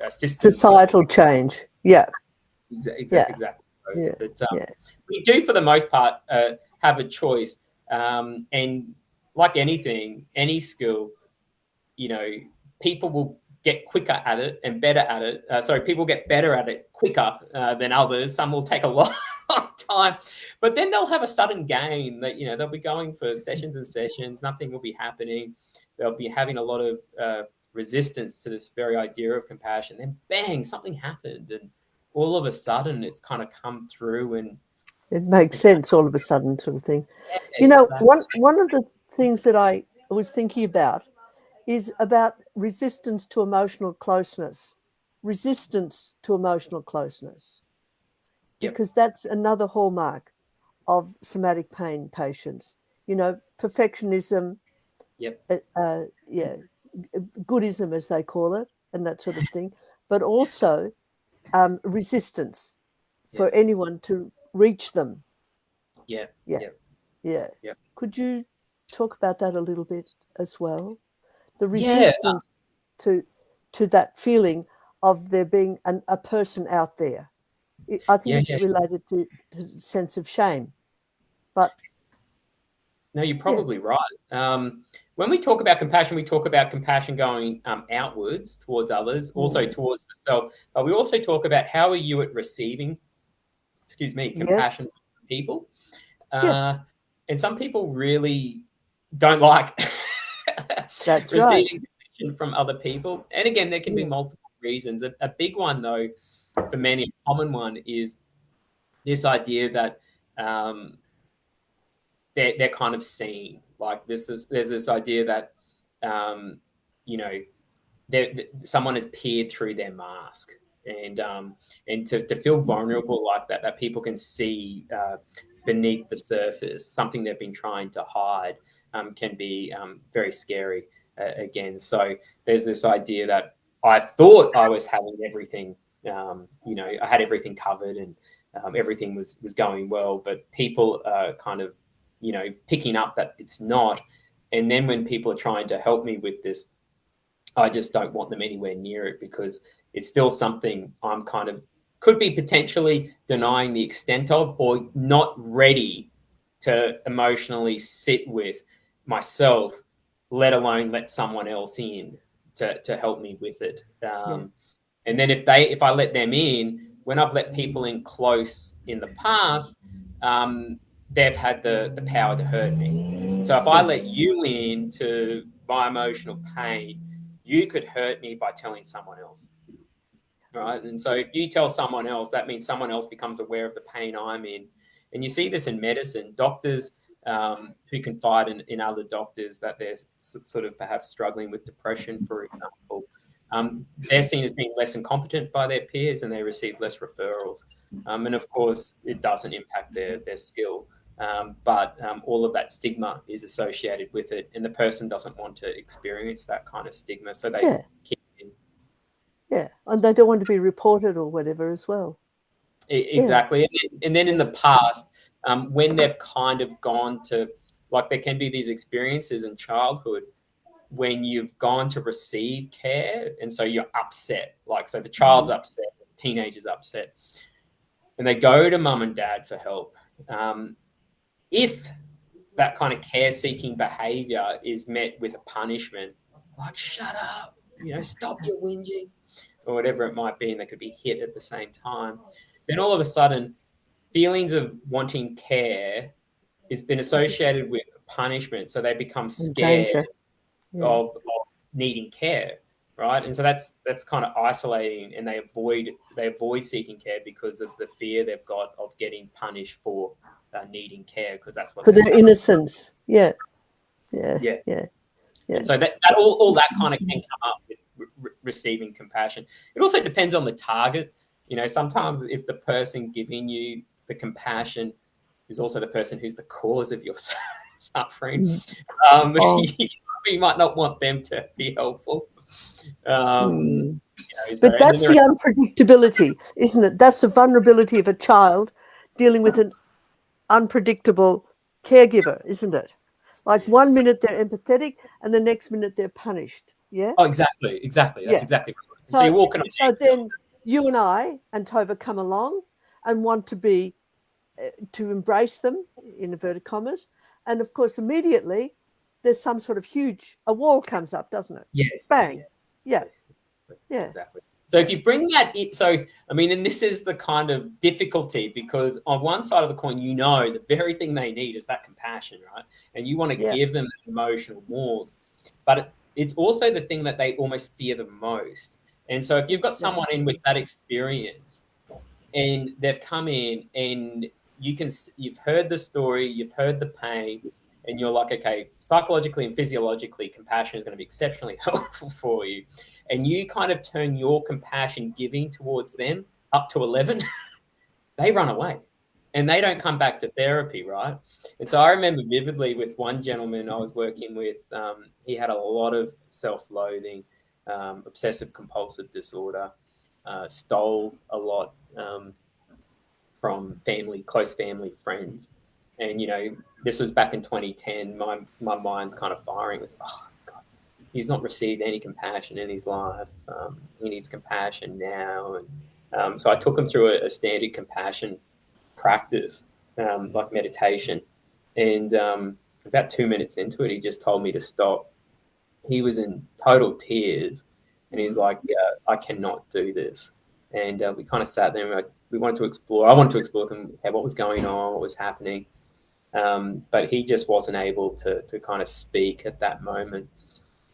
systems. Societal change. Yeah. Exactly. Yeah. But we do, for the most part, have a choice. And like anything, any skill, people will get quicker at it and better at it. People get better at it quicker than others. Some will take a long time, but then they'll have a sudden gain that, they'll be going for sessions and sessions. Nothing will be happening. They'll be having a lot of resistance to this very idea of compassion. Then bang, something happened. And all of a sudden it's kind of come through and it makes sense all of a sudden, sort of thing. Exactly. One of the things that I was thinking about is about resistance to emotional closeness. Resistance to emotional closeness. Because that's another hallmark of somatic pain patients. Perfectionism, goodism, as they call it, and that sort of thing. But also resistance for anyone to reach them. Yeah. Could you talk about that a little bit as well? The resistance to that feeling of there being a person out there. I think it's related to sense of shame. But no, you're probably right. When we talk about compassion, we talk about compassion going outwards towards others, also towards the self. But we also talk about how are you at receiving, compassion from people. And some people really don't like receiving compassion from other people. And again, there can be multiple reasons. A big one, though, for many, a common one is this idea that they're kind of seen. Like there's this idea that someone has peered through their mask, and to feel vulnerable like that people can see beneath the surface something they've been trying to hide can be very scary again. So there's this idea that I thought I was having everything, I had everything covered and everything was going well, but people are kind of, picking up that it's not. And then when people are trying to help me with this, I just don't want them anywhere near it because it's still something I'm kind of could be potentially denying the extent of or not ready to emotionally sit with myself, let alone let someone else in to help me with it. And then if I let them in, when I've let people in close in the past, they've had the power to hurt me. So if I let you into my emotional pain, you could hurt me by telling someone else, right? And so if you tell someone else, that means someone else becomes aware of the pain I'm in. And you see this in medicine. Doctors who confide in other doctors that they're sort of perhaps struggling with depression, for example, they're seen as being less incompetent by their peers and they receive less referrals. And of course, it doesn't impact their skill. But all of that stigma is associated with it, and the person doesn't want to experience that kind of stigma, so they keep it in. Yeah, and they don't want to be reported or whatever as well. Exactly. And then in the past, when they've kind of gone to, like there can be these experiences in childhood when you've gone to receive care, and so you're upset, like so the child's upset, the teenager's upset, and they go to mum and dad for help. If that kind of care-seeking behavior is met with a punishment, like shut up, stop your whinging, or whatever it might be, and they could be hit at the same time, then all of a sudden, feelings of wanting care has been associated with punishment, so they become scared of needing care, right? And so that's kind of isolating, and they avoid seeking care because of the fear they've got of getting punished for needing care, because that's what for their innocence. And so that all that kind of can come up with receiving compassion. It also depends on the target. You know, sometimes if the person giving you the compassion is also the person who's the cause of your suffering, you might not want them to be helpful. But that's the unpredictability, isn't it? That's the vulnerability of a child dealing with an unpredictable caregiver, isn't it? Like 1 minute they're empathetic and the next minute they're punished. Yeah. Oh, exactly. That's exactly right. So you're walking on. So then you and I and Tova come along and want to be to embrace them in inverted commas, and of course immediately there's some sort of a wall comes up, doesn't it? Yeah. Bang. Yeah. Exactly. So if you bring that in, and this is the kind of difficulty, because on one side of the coin, the very thing they need is that compassion, right? And you want to give them that emotional warmth, but it's also the thing that they almost fear the most. And so if you've got someone in with that experience and they've come in and you've heard the story, you've heard the pain, and you're like, okay, psychologically and physiologically, compassion is going to be exceptionally helpful for you. And you kind of turn your compassion giving towards them up to 11, they run away and they don't come back to therapy, right? And so I remember vividly with one gentleman I was working with, he had a lot of self-loathing, obsessive compulsive disorder, stole a lot from close family friends. And, this was back in 2010. My mind's kind of firing with, oh, God, he's not received any compassion in his life. He needs compassion now. And so I took him through a standard compassion practice, like meditation. And about 2 minutes into it, he just told me to stop. He was in total tears. And he's like, I cannot do this. And we kind of sat there and we wanted to explore. I wanted to explore with him what was going on, what was happening. But he just wasn't able to kind of speak at that moment.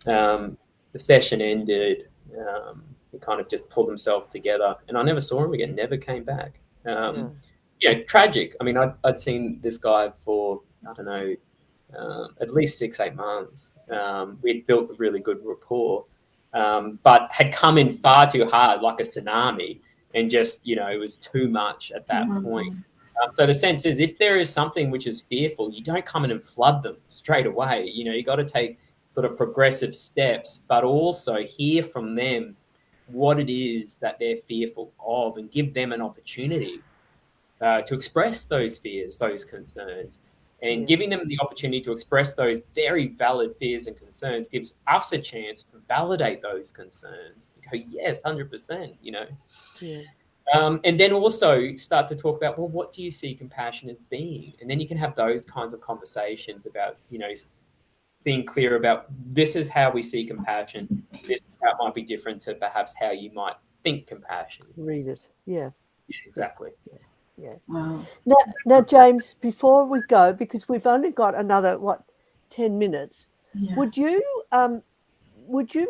The session ended. He kind of just pulled himself together, and I never saw him again. Never came back. Tragic. I mean, I'd seen this guy for I don't know, at least 6-8 months. We'd built a really good rapport, but had come in far too hard, like a tsunami, and just it was too much at that point. So the sense is, if there is something which is fearful, you don't come in and flood them straight away. You got to take sort of progressive steps, but also hear from them what it is that they're fearful of and give them an opportunity to express those fears, those concerns. And giving them the opportunity to express those very valid fears and concerns gives us a chance to validate those concerns. Go, yes, 100%, Yeah. And then also start to talk about, well, what do you see compassion as being? And then you can have those kinds of conversations about, being clear about this is how we see compassion. This is how it might be different to perhaps how you might think compassion. Read it. Yeah. Exactly. Yeah. Wow. Now, James, before we go, because we've only got another 10 minutes, would you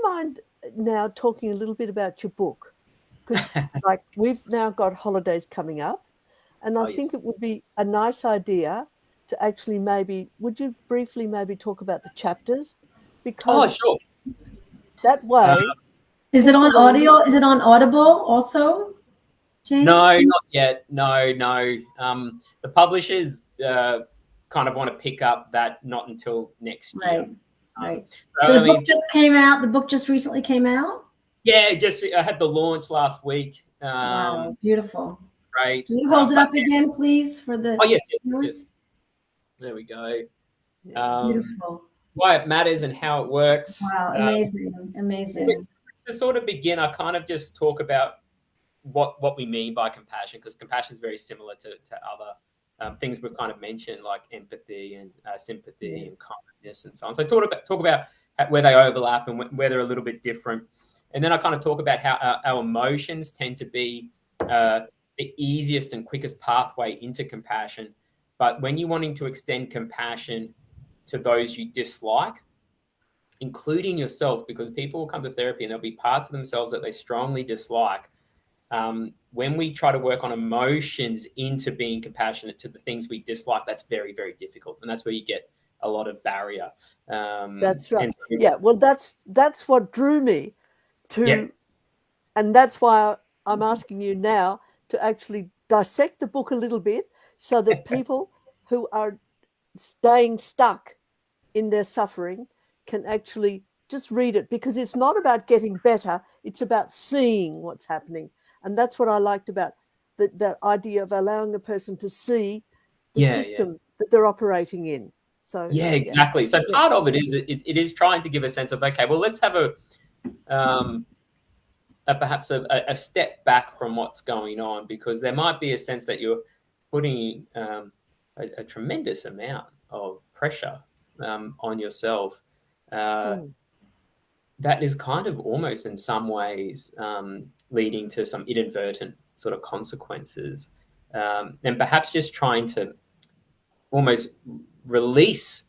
mind now talking a little bit about your book? Because we've now got holidays coming up, and I think it would be a nice idea to actually would you briefly talk about the chapters? Because sure. That way. Is it on audio? Is it on Audible also, James? No, not yet. No. The publishers kind of want to pick up that not until next year. Right. So the book just came out. The book just recently came out? Yeah, I had the launch last week. Wow, beautiful. Great. Can you hold it up again, please, for the yes. There we go. Beautiful. Why it matters and how it works. Wow, amazing. To sort of begin, I kind of just talk about what we mean by compassion, because compassion is very similar to other things we've kind of mentioned, like empathy and sympathy and kindness and so on. So talk about where they overlap and where they're a little bit different. And then I kind of talk about how our emotions tend to be the easiest and quickest pathway into compassion. But when you're wanting to extend compassion to those you dislike, including yourself, because people will come to therapy and there'll be parts of themselves that they strongly dislike. When we try to work on emotions into being compassionate to the things we dislike, that's very, very difficult. And that's where you get a lot of barrier. That's right. Well, that's what drew me. And that's why I'm asking you now to actually dissect the book a little bit so that people who are staying stuck in their suffering can actually just read it, because it's not about getting better, it's about seeing what's happening. And that's what I liked about the idea of allowing a person to see the system that they're operating in. So exactly. So part of it is trying to give a sense of, okay, well, let's have perhaps a step back from what's going on, because there might be a sense that you're putting a tremendous amount of pressure on yourself that is kind of almost in some ways leading to some inadvertent sort of consequences, and perhaps just trying to almost release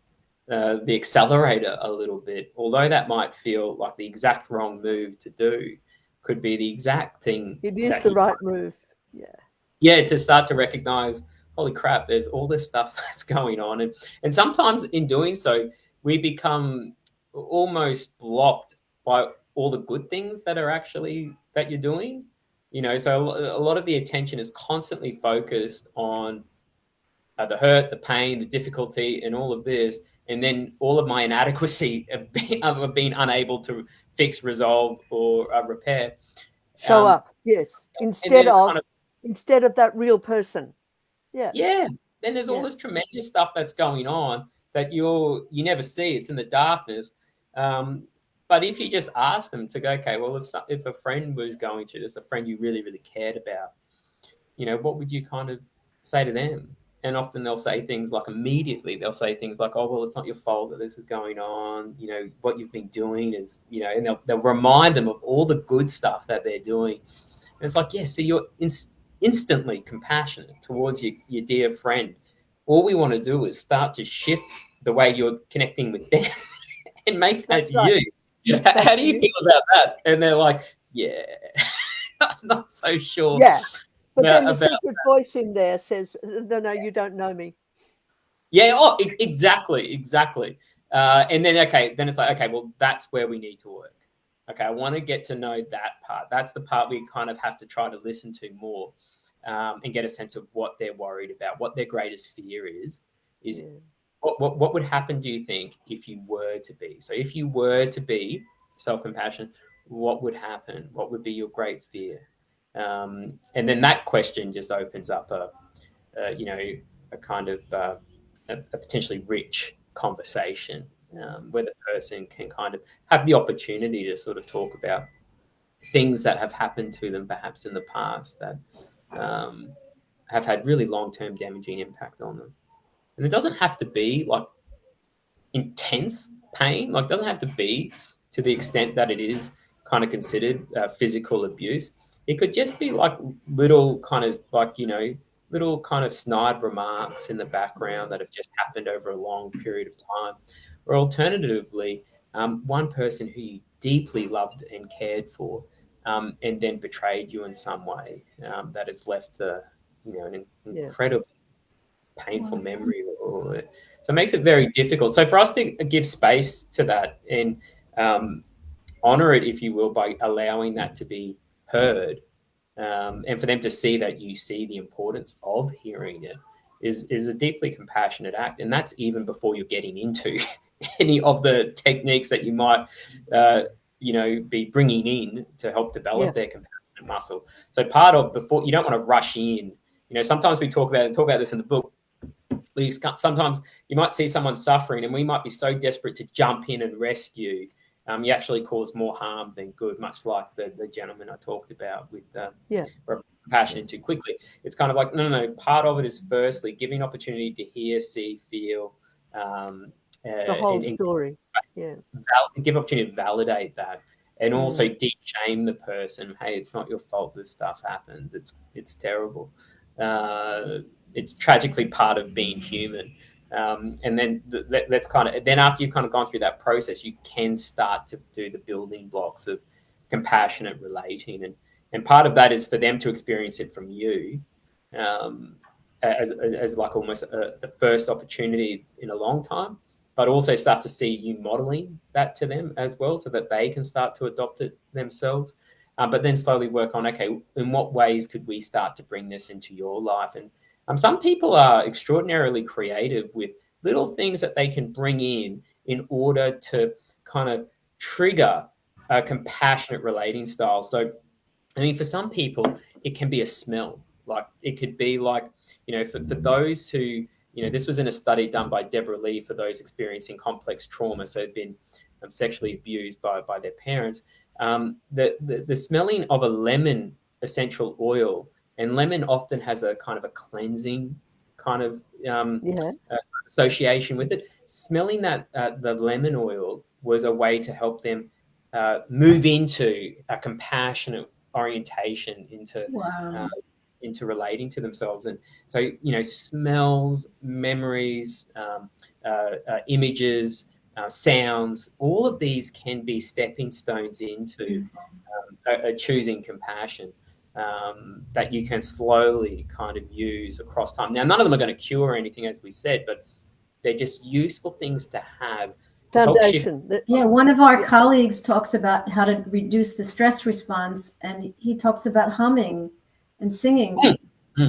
the accelerator a little bit, although that might feel like the exact wrong move to do, could be the exact thing. It is the right move. To start to recognize, holy crap, there's all this stuff that's going on. And sometimes in doing so, we become almost blocked by all the good things that you're doing. So a lot of the attention is constantly focused on the hurt, the pain, the difficulty, and all of this. And then all of my inadequacy of being unable to fix, resolve, or repair. Show up, yes. Instead of that real person. Then there's all this tremendous stuff that's going on that you never see. It's in the darkness. But if you just ask them to go, okay, well, if a friend was going through this, a friend you really, really cared about, what would you kind of say to them? And often they'll say things like, immediately, they'll say things like, oh, well, it's not your fault that this is going on. What you've been doing is, and they'll remind them of all the good stuff that they're doing. And it's like, so you're instantly compassionate towards your dear friend. All we want to do is start to shift the way you're connecting with them and make that you. How do you feel about that? And they're like, I'm not so sure. But then the secret voice in there says, no, you don't know me. Exactly. And then, then it's like, okay, well, that's where we need to work. Okay, I want to get to know that part. That's the part we kind of have to try to listen to more, and get a sense of what they're worried about, what their greatest fear is. What would happen, do you think, if you were to be? So if you were to be self-compassionate, what would happen? What would be your great fear? And then that question just opens up a kind of a potentially rich conversation, where the person can kind of have the opportunity to sort of talk about things that have happened to them perhaps in the past that have had really long-term damaging impact on them. And it doesn't have to be like intense pain, like it doesn't have to be to the extent that it is kind of considered physical abuse. It could just be like little kind of snide remarks in the background that have just happened over a long period of time. Or alternatively, one person who you deeply loved and cared for, and then betrayed you in some way, that has left an incredibly painful memory. So it makes it very difficult. So for us to give space to that and honor it, if you will, by allowing that to be heard, and for them to see that you see the importance of hearing it, is a deeply compassionate act. And that's even before you're getting into any of the techniques that you might be bringing in to help develop their compassionate muscle. So part of, before, you don't want to rush in. Sometimes we talk about this in the book. Sometimes you might see someone suffering and we might be so desperate to jump in and rescue. You actually cause more harm than good, much like the gentleman I talked about with compassion too quickly. It's kind of like, no. Part of it is firstly giving opportunity to hear, see, feel. The whole story. Give opportunity to validate that. And also deep shame the person. Hey, it's not your fault this stuff happened. It's terrible. It's tragically part of being human. And then let's then after you've kind of gone through that process, you can start to do the building blocks of compassionate relating. And part of that is for them to experience it from you, as like almost the first opportunity in a long time. but also start to see you modeling that to them as well, so that they can start to adopt it themselves. But then slowly work on, okay, in what ways could we start to bring this into your life? And some people are extraordinarily creative with little things that they can bring in order to kind of trigger a compassionate relating style. So, I mean, for some people, it can be a smell. Like, it could be like, for those who, this was in a study done by Deborah Lee for those experiencing complex trauma, so they've been sexually abused by their parents. The smelling of a lemon essential oil, and lemon often has a kind of a cleansing kind of association with it. Smelling that the lemon oil was a way to help them move into a compassionate orientation into relating to themselves. And so, smells, memories, images, sounds, all of these can be stepping stones into a choosing compassion that you can slowly kind of use across time. Now, none of them are going to cure anything, as we said, but they're just useful things to have. Foundation. Yeah, one of our colleagues talks about how to reduce the stress response, and he talks about humming and singing.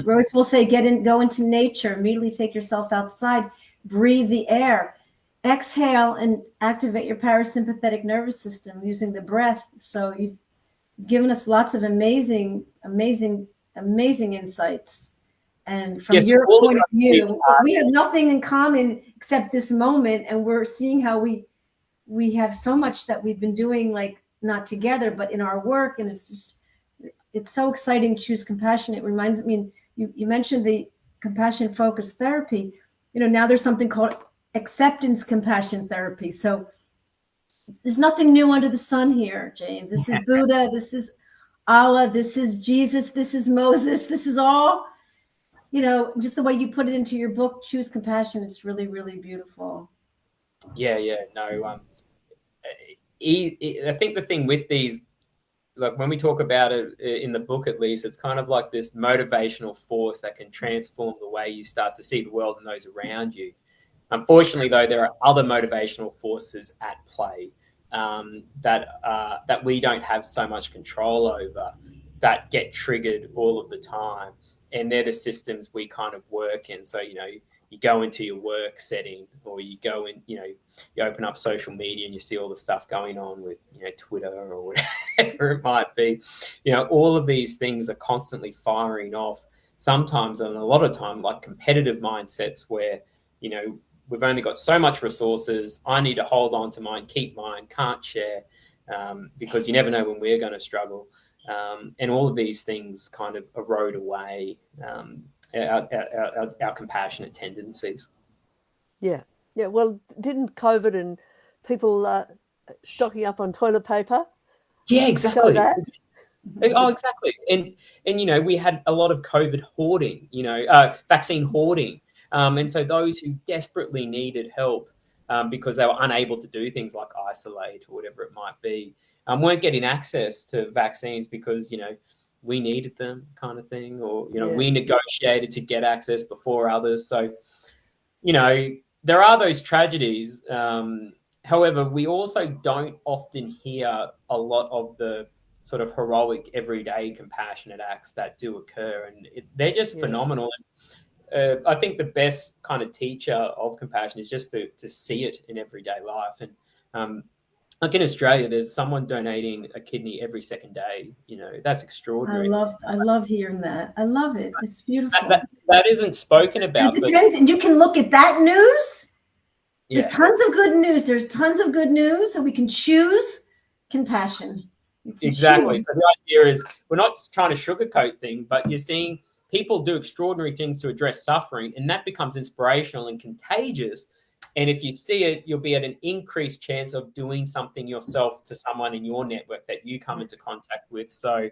Rose will say, go into nature, immediately take yourself outside, breathe the air, exhale, and activate your parasympathetic nervous system using the breath. So you've given us lots of amazing insights. And from your point of view, we have nothing in common except this moment, and we're seeing how we have so much that we've been doing, like not together, but in our work, and it's so exciting to choose compassion. It reminds me, you mentioned the compassion focused therapy. Now there's something called acceptance compassion therapy. So there's nothing new under the sun here, James. This is Buddha, this is Allah, this is Jesus, this is Moses, this is all, just the way you put it into your book, Choose Compassion. It's really, really beautiful. No, I think the thing with these, like when we talk about it in the book, at least, it's kind of like this motivational force that can transform the way you start to see the world and those around you. Unfortunately, though, there are other motivational forces at play that we don't have so much control over, that get triggered all of the time. And they're the systems we kind of work in. So, you go into your work setting, or you go in, you open up social media and you see all the stuff going on with, Twitter or whatever it might be. All of these things are constantly firing off, sometimes, and a lot of time, like competitive mindsets where, we've only got so much resources. I need to hold on to mine, keep mine, can't share, because you never know when we're going to struggle. And all of these things kind of erode away our compassionate tendencies. Yeah. Well, didn't COVID and people stocking up on toilet paper? Yeah, exactly. Show that? Oh, exactly. And we had a lot of COVID hoarding, vaccine hoarding. And so those who desperately needed help because they were unable to do things like isolate or whatever it might be, weren't getting access to vaccines because, we needed them, kind of thing, or, we negotiated to get access before others. So, there are those tragedies. However, we also don't often hear a lot of the sort of heroic, everyday, compassionate acts that do occur. And they're just phenomenal. I think the best kind of teacher of compassion is just to see it in everyday life. And like in Australia, there's someone donating a kidney every second day. That's extraordinary. I love hearing that. I love it. It's beautiful. That isn't spoken about. It depends, and you can look at that news. There's tons of good news. There's tons of good news, so we can choose compassion. Exactly. So the idea is we're not trying to sugarcoat things, but you're seeing people do extraordinary things to address suffering, and that becomes inspirational and contagious. And if you see it, you'll be at an increased chance of doing something yourself to someone in your network that you come into contact with. So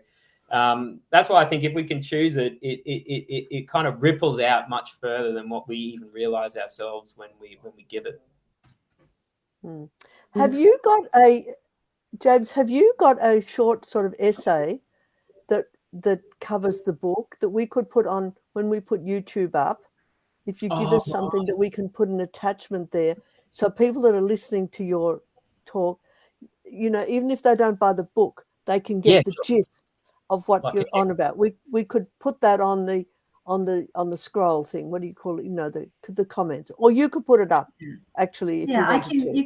that's why I think if we can choose it, it kind of ripples out much further than what we even realize ourselves when we give it. Have you got James, have you got a short sort of essay that covers the book that we could put on when we put YouTube up? If you give us something that we can put an attachment there, So people that are listening to your talk, you know, even if they don't buy the book, they can get the gist of what you're on about. We could put that on the scroll thing. What do you call it? You know, the comments, or you could put it up actually. If you wanted to.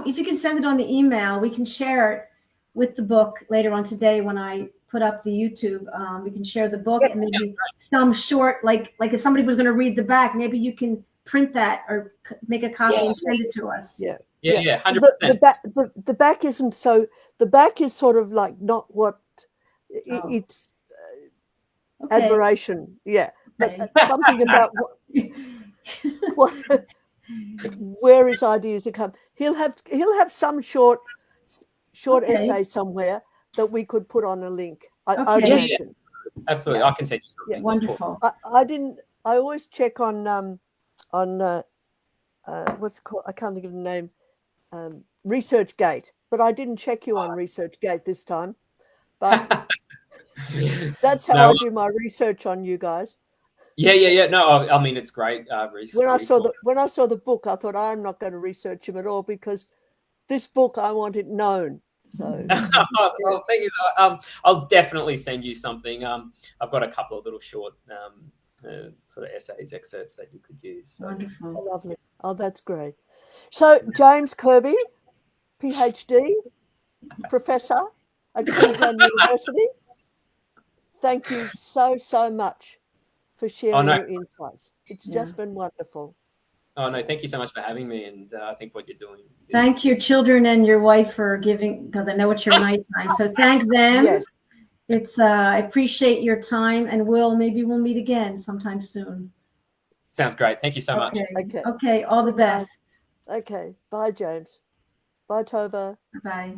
If you can send it on the email, we can share it with the book later on today when I put up the YouTube. We can share the book and maybe some short, like if somebody was going to read the back, maybe you can print that or make a copy and send it to us. Yeah, 100%. The back isn't so. The back is sort of like not what it's admiration. Yeah, but something about what where his ideas are come. He'll have some short essay somewhere that we could put on a link. I imagine. Absolutely, I can send you something. Yeah, wonderful. I always check on what's it called? I can't think of the name. ResearchGate, but I didn't check you on ResearchGate this time. But that's how I do my research on you guys. Yeah. No, I mean it's great. When I saw the book, I thought I'm not going to research him at all because this book I want it known. So well, thing is, I'll definitely send you something. I've got a couple of little short sort of essays, excerpts that you could use. So. Wonderful. Oh, lovely. Oh, that's great. So James Kirby, Ph.D, Professor at Queensland University. Thank you so much for sharing your insights. It's just been wonderful. Oh, no, thank you so much for having me. And I think what you're doing. Thank your children and your wife for giving, because I know it's your night time. So thank them. Yes. It's I appreciate your time, and maybe we'll meet again sometime soon. Sounds great. Thank you so much. Okay. All the best. Okay. Bye, James. Bye, Tova. Bye.